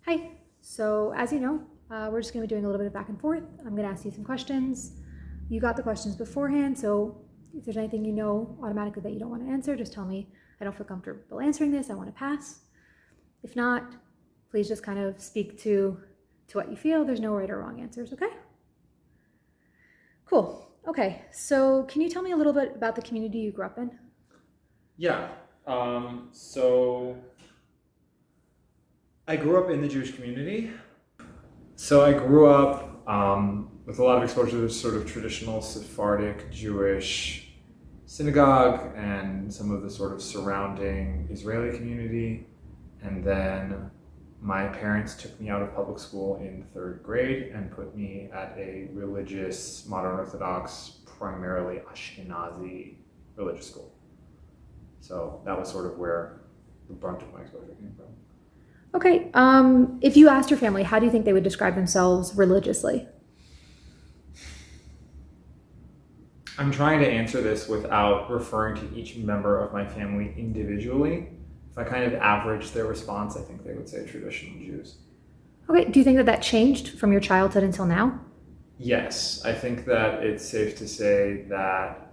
Hi. So as you know, we're just going to be doing a little bit of back and forth. I'm going to ask you some questions. You got the questions beforehand, so if there's anything you know automatically that you don't want to answer, just tell me, I don't feel comfortable answering this, I want to pass. If not, please just kind of speak to what you feel. There's no right or wrong answers, okay? Cool. Okay, so can you tell me a little bit about the community you grew up in? Yeah. So I grew up in the Jewish community. So I grew up with a lot of exposure to sort of traditional Sephardic Jewish synagogue and some of the sort of surrounding Israeli community. And then my parents took me out of public school in third grade and put me at a religious, modern Orthodox, primarily Ashkenazi religious school. So that was sort of where the brunt of my exposure came from. Okay, if you asked your family, how do you think they would describe themselves religiously? I'm trying to answer this without referring to each member of my family individually. If I kind of average their response, I think they would say traditional Jews. Okay, do you think that changed from your childhood until now? Yes, I think that it's safe to say that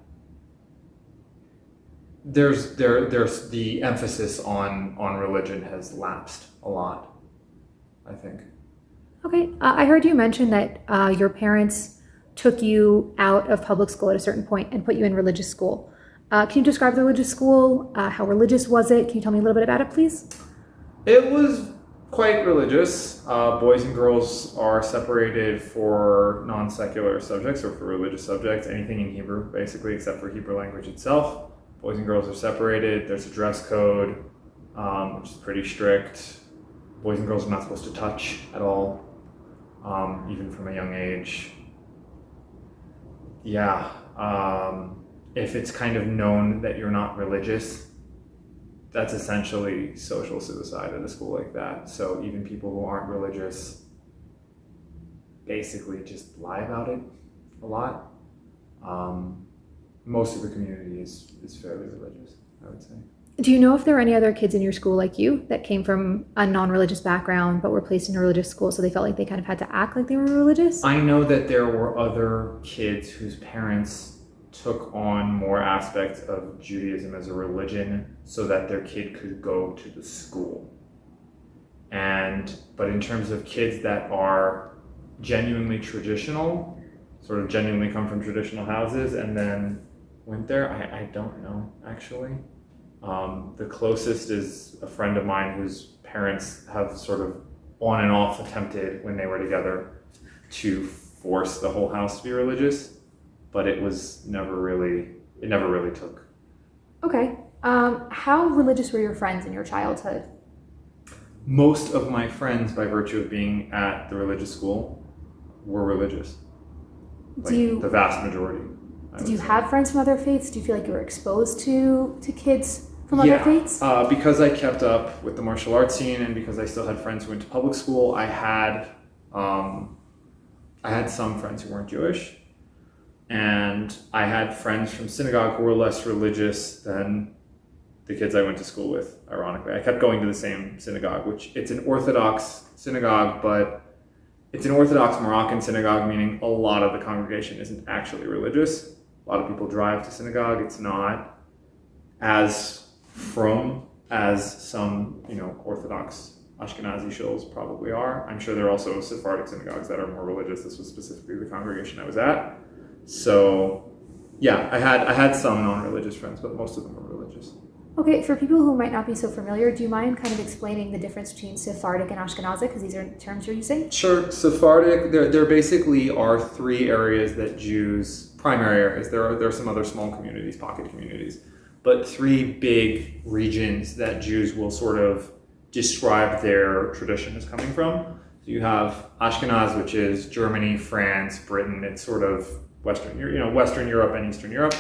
there's the emphasis on religion has lapsed a lot, I think. Okay, I heard you mention that your parents took you out of public school at a certain point and put you in religious school. Can you describe the religious school? How religious was it? Can you tell me a little bit about it, please? It was quite religious. Boys and girls are separated for non-secular subjects or for religious subjects, anything in Hebrew, basically, except for Hebrew language itself. Boys and girls are separated. There's a dress code, which is pretty strict. Boys and girls are not supposed to touch at all, even from a young age. Yeah. If it's kind of known that you're not religious, that's essentially social suicide at a school like that. So even people who aren't religious basically just lie about it a lot. Most of the community is fairly religious, I would say. Do you know if there are any other kids in your school like you that came from a non-religious background but were placed in a religious school, so they felt like they kind of had to act like they were religious? I know that there were other kids whose parents took on more aspects of Judaism as a religion so that their kid could go to the school. But in terms of kids that are genuinely traditional, sort of genuinely come from traditional houses and then went there, I don't know, actually. The closest is a friend of mine whose parents have sort of on and off attempted when they were together to force the whole house to be religious, but it never really took. Okay. How religious were your friends in your childhood? Most of my friends, by virtue of being at the religious school, were religious. The vast majority. Did you have friends from other faiths? Do you feel like you were exposed to kids from other faiths? Because I kept up with the martial arts scene and because I still had friends who went to public school, I had some friends who weren't Jewish, and I had friends from synagogue who were less religious than the kids I went to school with, ironically. I kept going to the same synagogue, which it's an Orthodox synagogue, but it's an Orthodox Moroccan synagogue, meaning a lot of the congregation isn't actually religious. A lot of people drive to synagogue. It's not as frum as some, Orthodox Ashkenazi shuls probably are. I'm sure there are also Sephardic synagogues that are more religious. This was specifically the congregation I was at. So, yeah, I had some non-religious friends, but most of them were religious. Okay, for people who might not be so familiar, do you mind kind of explaining the difference between Sephardic and Ashkenazi, because these are terms you're using? Sure. Sephardic, there basically are three areas that Jews, primary areas, there are some other small communities, pocket communities, but three big regions that Jews will sort of describe their tradition as coming from. So you have Ashkenaz, which is Germany, France, Britain. It's sort of Western Europe and Eastern Europe.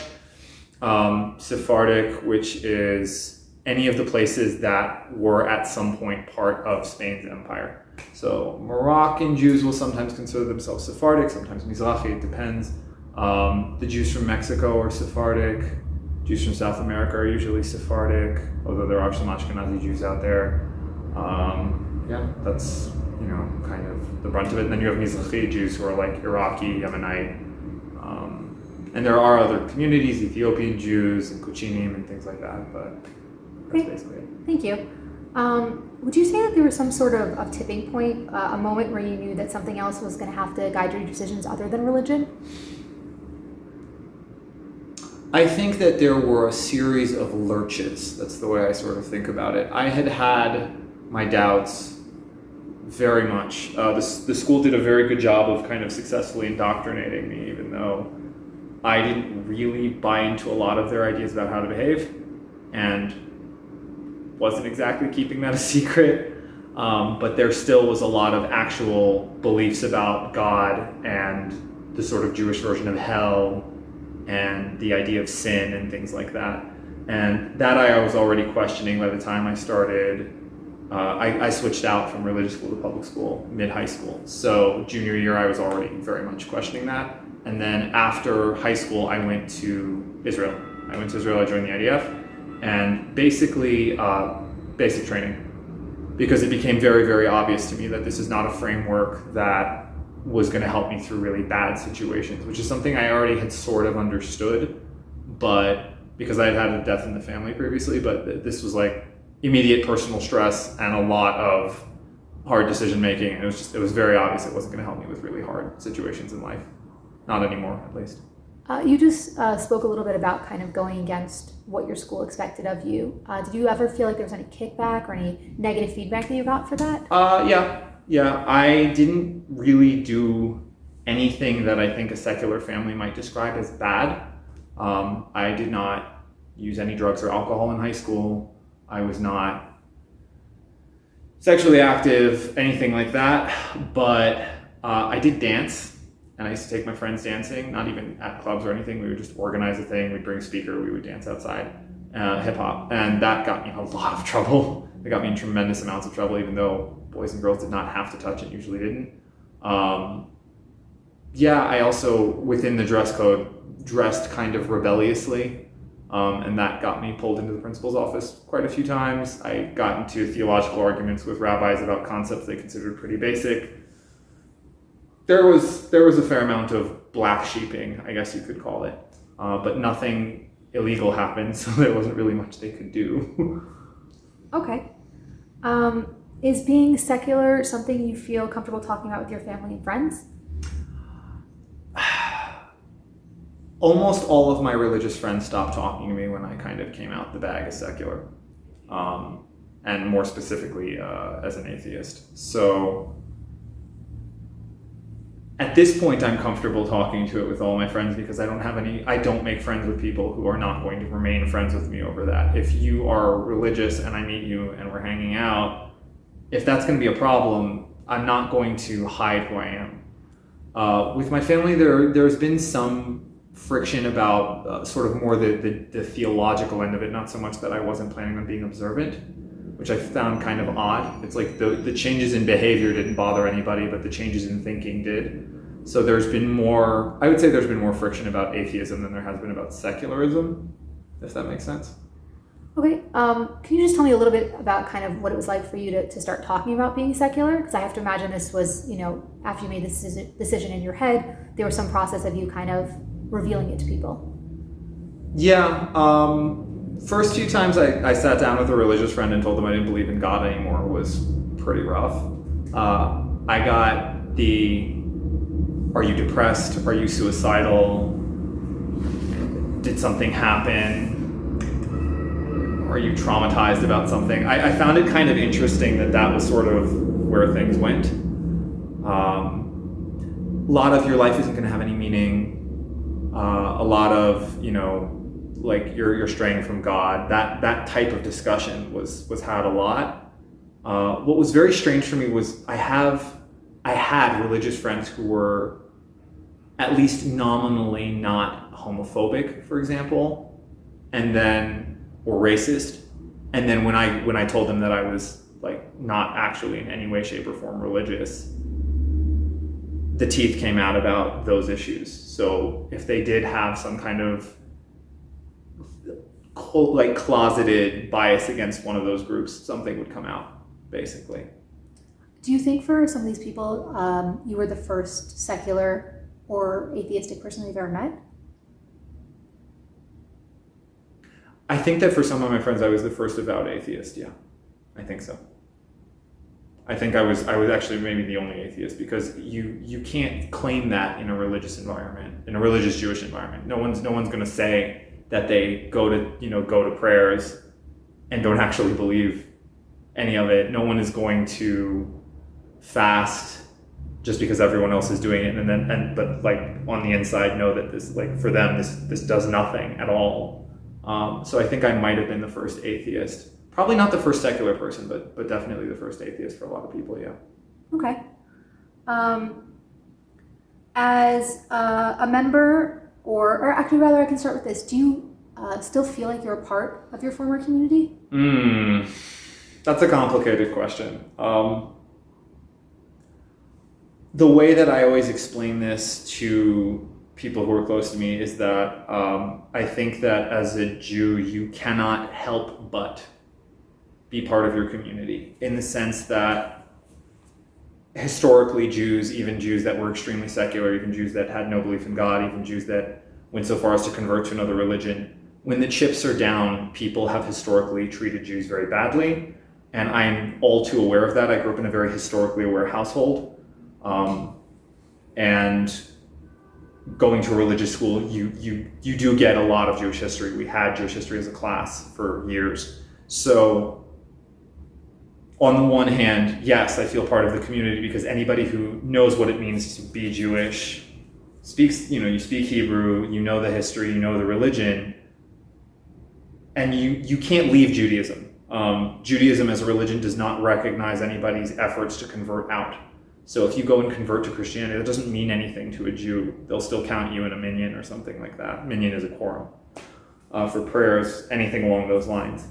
Sephardic, which is any of the places that were at some point part of Spain's empire. So Moroccan Jews will sometimes consider themselves Sephardic, sometimes Mizrahi, it depends. The Jews from Mexico are Sephardic. Jews from South America are usually Sephardic, although there are some Ashkenazi Jews out there. That's kind of the brunt of it. And then you have Mizrahi Jews who are like Iraqi, Yemenite, and there are other communities, Ethiopian Jews and Kuchinim and things like that, but that's basically it. Thank you. Would you say that there was some sort of tipping point, a moment where you knew that something else was going to have to guide your decisions other than religion? I think that there were a series of lurches. That's the way I sort of think about it. I had my doubts very much. The school did a very good job of kind of successfully indoctrinating me, even though I didn't really buy into a lot of their ideas about how to behave, and wasn't exactly keeping that a secret. But there still was a lot of actual beliefs about God and the sort of Jewish version of hell and the idea of sin and things like that. And that I was already questioning by the time I started. I switched out from religious school to public school mid-high school. So junior year, I was already very much questioning that. And then after high school, I went to Israel. I joined the IDF, and basically basic training, because it became very, very obvious to me that this is not a framework that was going to help me through really bad situations, which is something I already had sort of understood, but because I had had a death in the family previously, but this was like immediate personal stress and a lot of hard decision making. It was very obvious it wasn't going to help me with really hard situations in life. Not anymore, at least. You just spoke a little bit about kind of going against what your school expected of you. Did you ever feel like there was any kickback or any negative feedback that you got for that? Yeah. I didn't really do anything that I think a secular family might describe as bad. I did not use any drugs or alcohol in high school. I was not sexually active, anything like that. But I did dance. And I used to take my friends dancing, not even at clubs or anything. We would just organize a thing. We'd bring a speaker. We would dance outside, hip hop. And that got me in a lot of trouble. It got me in tremendous amounts of trouble, even though boys and girls did not have to touch it, usually didn't. I also, within the dress code, dressed kind of rebelliously. And that got me pulled into the principal's office quite a few times. I got into theological arguments with rabbis about concepts they considered pretty basic. There was a fair amount of black sheeping, I guess you could call it, but nothing illegal happened, so there wasn't really much they could do. Okay. Is being secular something you feel comfortable talking about with your family and friends? Almost all of my religious friends stopped talking to me when I kind of came out the bag as secular, and more specifically as an atheist. So at this point, I'm comfortable talking to it with all my friends because I don't make friends with people who are not going to remain friends with me over that. If you are religious and I meet you and we're hanging out, if that's going to be a problem, I'm not going to hide who I am. With my family, there's been some friction about sort of more the theological end of it, not so much that I wasn't planning on being observant, which I found kind of odd. It's like the changes in behavior didn't bother anybody, but the changes in thinking did. So I would say there's been more friction about atheism than there has been about secularism, if that makes sense. Okay, can you just tell me a little bit about kind of what it was like for you to start talking about being secular? Because I have to imagine this was, after you made this decision in your head, there was some process of you kind of revealing it to people. Yeah, first few times I sat down with a religious friend and told them I didn't believe in God anymore was pretty rough. I got are you depressed? Are you suicidal? Did something happen? Are you traumatized about something? I found it kind of interesting that was sort of where things went. A lot of your life isn't going to have any meaning. A lot of, like you're straying from God. That type of discussion was had a lot. What was very strange for me was I had religious friends who were at least nominally not homophobic, for example, or racist. And then when I told them that I was like not actually in any way, shape, or form religious, the teeth came out about those issues. So if they did have some kind of closeted bias against one of those groups, something would come out, basically. Do you think for some of these people, you were the first secular or atheistic person they've ever met? I think that for some of my friends, I was the first avowed atheist. Yeah, I think so. I think I was actually maybe the only atheist, because you can't claim that in a religious environment, in a religious Jewish environment. No one's going to say that they go to prayers and don't actually believe any of it. No one is going to fast just because everyone else is doing it, but like on the inside know that this, like, for them this does nothing at all. So I think I might have been the first atheist. Probably not the first secular person, but definitely the first atheist for a lot of people, yeah. Okay. As a member, or actually rather, I can start with this. Do you still feel like you're a part of your former community? That's a complicated question. The way that I always explain this to people who are close to me is that I think that as a Jew, you cannot help but be part of your community, in the sense that historically Jews, even Jews that were extremely secular, even Jews that had no belief in God, even Jews that went so far as to convert to another religion, when the chips are down, people have historically treated Jews very badly, and I'm all too aware of that. I grew up in a very historically aware household, and going to a religious school, you do get a lot of Jewish history. We had Jewish history as a class for years. So on the one hand, yes, I feel part of the community, because anybody who knows what it means to be Jewish speaks, you speak Hebrew, you know the history, you know the religion, and you can't leave Judaism. Judaism as a religion does not recognize anybody's efforts to convert out. So if you go and convert to Christianity, that doesn't mean anything to a Jew. They'll still count you in a minyan or something like that. Minyan is a quorum for prayers, anything along those lines.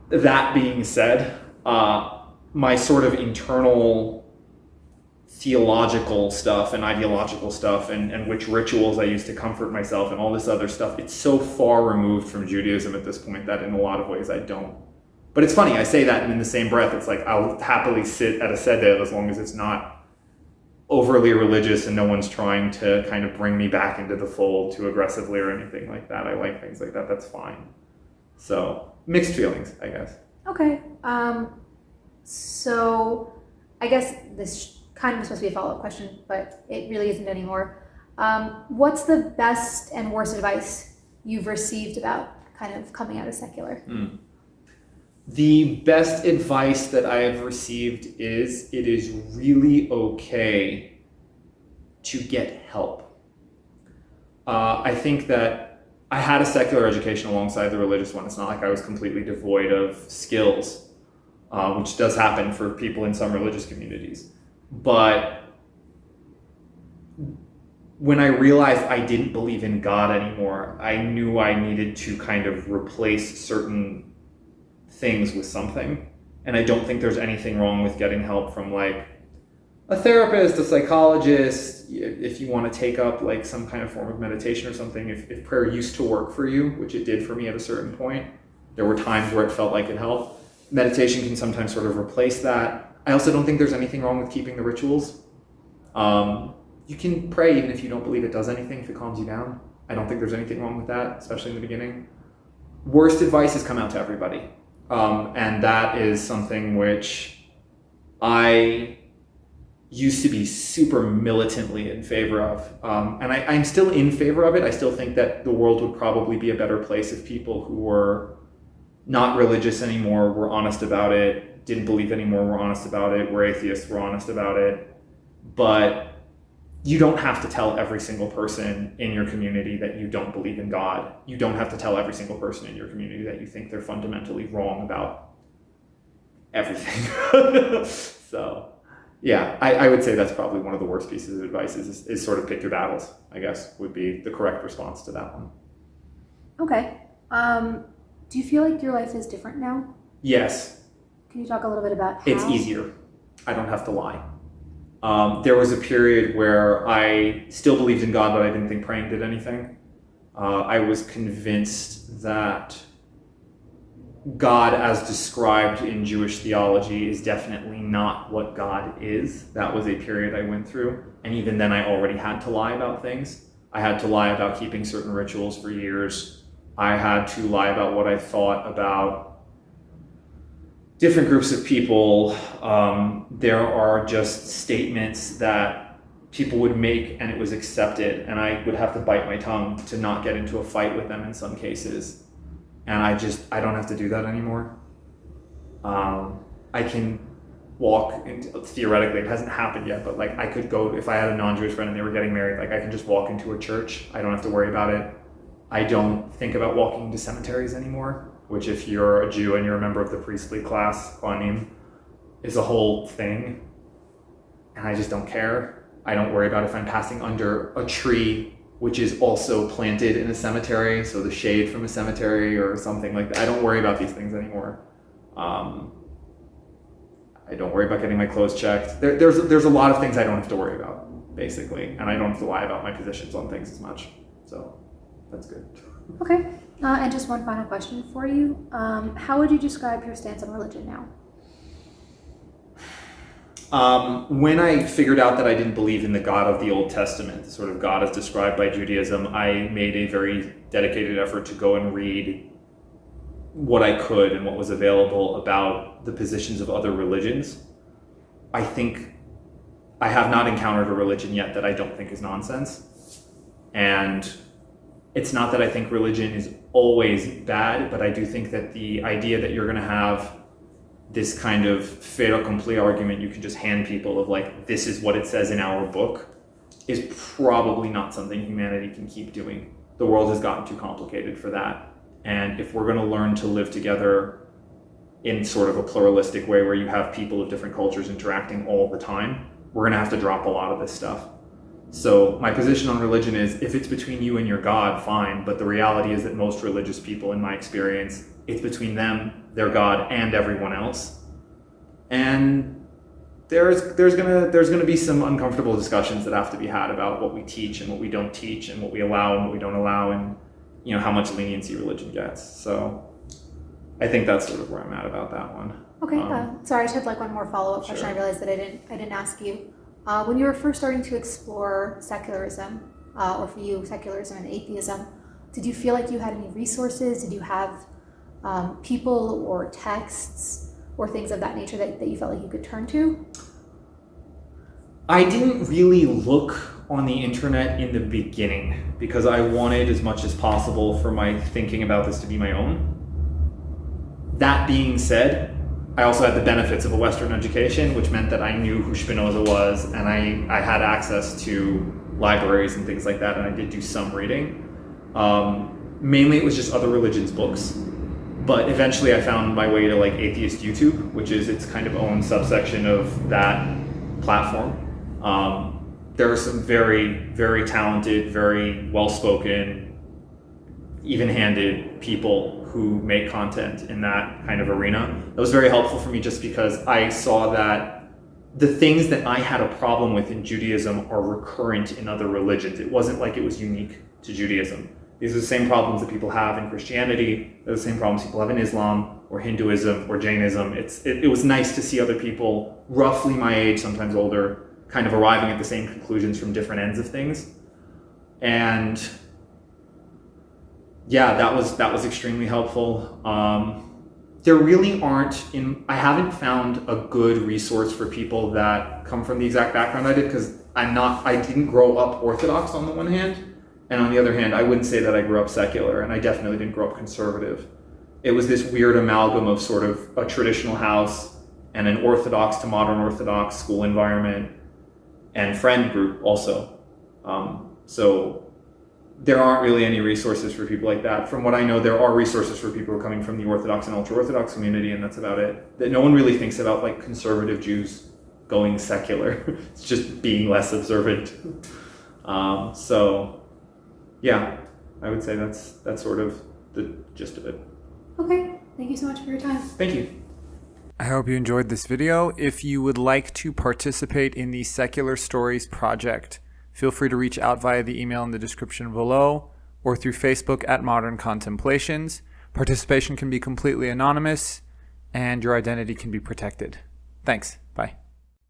That being said, my sort of internal theological stuff and ideological stuff and which rituals I use to comfort myself and all this other stuff, it's so far removed from Judaism at this point that in a lot of ways I don't. But it's funny, I say that, and in the same breath, it's like I'll happily sit at a seder as long as it's not overly religious and no one's trying to kind of bring me back into the fold too aggressively or anything like that. I like things like that. That's fine. So mixed feelings, I guess. Okay. So I guess this kind of was supposed to be a follow-up question, but it really isn't anymore. What's the best and worst advice you've received about kind of coming out as secular? The best advice that I have received is it is really okay to get help. I think that I had a secular education alongside the religious one. It's not like I was completely devoid of skills, which does happen for people in some religious communities. But when I realized I didn't believe in God anymore, I knew I needed to kind of replace certain things with something. And I don't think there's anything wrong with getting help from like a therapist, a psychologist, if you want to take up like some kind of form of meditation or something. If prayer used to work for you, which it did for me at a certain point, there were times where it felt like it helped. Meditation can sometimes sort of replace that. I also don't think there's anything wrong with keeping the rituals. You can pray even if you don't believe it does anything, if it calms you down. I don't think there's anything wrong with that, especially in the beginning. Worst advice has come out to everybody. And that is something which I used to be super militantly in favor of. And I'm still in favor of it. I still think that the world would probably be a better place if people who were not religious anymore were honest about it, didn't believe anymore were honest about it, were atheists were honest about it. But you don't have to tell every single person in your community that you don't believe in God. You don't have to tell every single person in your community that you think they're fundamentally wrong about everything. So, yeah, I would say that's probably one of the worst pieces of advice is sort of pick your battles, I guess, would be the correct response to that one. Okay. Do you feel like your life is different now? Yes. Can you talk a little bit about how? It's easier. I don't have to lie. There was a period where I still believed in God, but I didn't think praying did anything. I was convinced that God as described in Jewish theology is definitely not what God is. That was a period I went through. And even then I already had to lie about things. I had to lie about keeping certain rituals for years. I had to lie about what I thought about different groups of people. There are just statements that people would make and it was accepted. And I would have to bite my tongue to not get into a fight with them in some cases. And I don't have to do that anymore. I can walk into, theoretically, it hasn't happened yet, but like I could go, if I had a non-Jewish friend and they were getting married, like I can just walk into a church. I don't have to worry about it. I don't think about walking into cemeteries anymore, which if you're a Jew and you're a member of the priestly class, Kohanim, is a whole thing. And I just don't care. I don't worry about if I'm passing under a tree which is also planted in a cemetery, so the shade from a cemetery or something like that. I don't worry about these things anymore. I don't worry about getting my clothes checked. There's a lot of things I don't have to worry about, basically, and I don't have to lie about my positions on things as much. So that's good. Okay, and just one final question for you. How would you describe your stance on religion now? When I figured out that I didn't believe in the God of the Old Testament, the sort of God as described by Judaism, I made a very dedicated effort to go and read what I could and what was available about the positions of other religions. I think I have not encountered a religion yet that I don't think is nonsense. And it's not that I think religion is always bad, but I do think that the idea that you're going to have this kind of fait accompli argument you can just hand people of like, this is what it says in our book, is probably not something humanity can keep doing. The world has gotten too complicated for that. And if we're going to learn to live together in sort of a pluralistic way where you have people of different cultures interacting all the time, we're going to have to drop a lot of this stuff. So my position on religion is, if it's between you and your God, fine. But the reality is that most religious people, in my experience, it's between them, their God, and everyone else. And there's gonna be some uncomfortable discussions that have to be had about what we teach and what we don't teach, and what we allow and what we don't allow, and how much leniency religion gets. So I think that's sort of where I'm at about that one. Okay. Sorry, I just had like one more follow-up question. I realized that I didn't ask you. When you were first starting to explore secularism, or for you, secularism and atheism, did you feel like you had any resources? Did you have people or texts or things of that nature that you felt like you could turn to? I didn't really look on the internet in the beginning because I wanted as much as possible for my thinking about this to be my own. That being said, I also had the benefits of a Western education, which meant that I knew who Spinoza was, and I had access to libraries and things like that, and I did do some reading. Mainly it was just other religions' books, but eventually I found my way to like atheist YouTube, which is its kind of own subsection of that platform. There are some very, very talented, very well-spoken, even-handed people who make content in that kind of arena. That was very helpful for me just because I saw that the things that I had a problem with in Judaism are recurrent in other religions. It wasn't like it was unique to Judaism. These are the same problems that people have in Christianity. They're the same problems people have in Islam or Hinduism or Jainism. It was nice to see other people, roughly my age, sometimes older, kind of arriving at the same conclusions from different ends of things. And yeah, that was extremely helpful. There really I haven't found a good resource for people that come from the exact background I did, because I didn't grow up Orthodox on the one hand, and on the other hand, I wouldn't say that I grew up secular, and I definitely didn't grow up conservative. It was this weird amalgam of sort of a traditional house and an Orthodox to modern Orthodox school environment and friend group also. So there aren't really any resources for people like that. From what I know, there are resources for people who are coming from the Orthodox and ultra-Orthodox community, and that's about it. That no one really thinks about like conservative Jews going secular. It's just being less observant. So yeah, I would say that's sort of the gist of it. Okay, thank you so much for your time. Thank you. I hope you enjoyed this video. If you would like to participate in the Secular Stories project, feel free to reach out via the email in the description below or through Facebook at Modern Contemplations. Participation can be completely anonymous, and your identity can be protected. Thanks. Bye.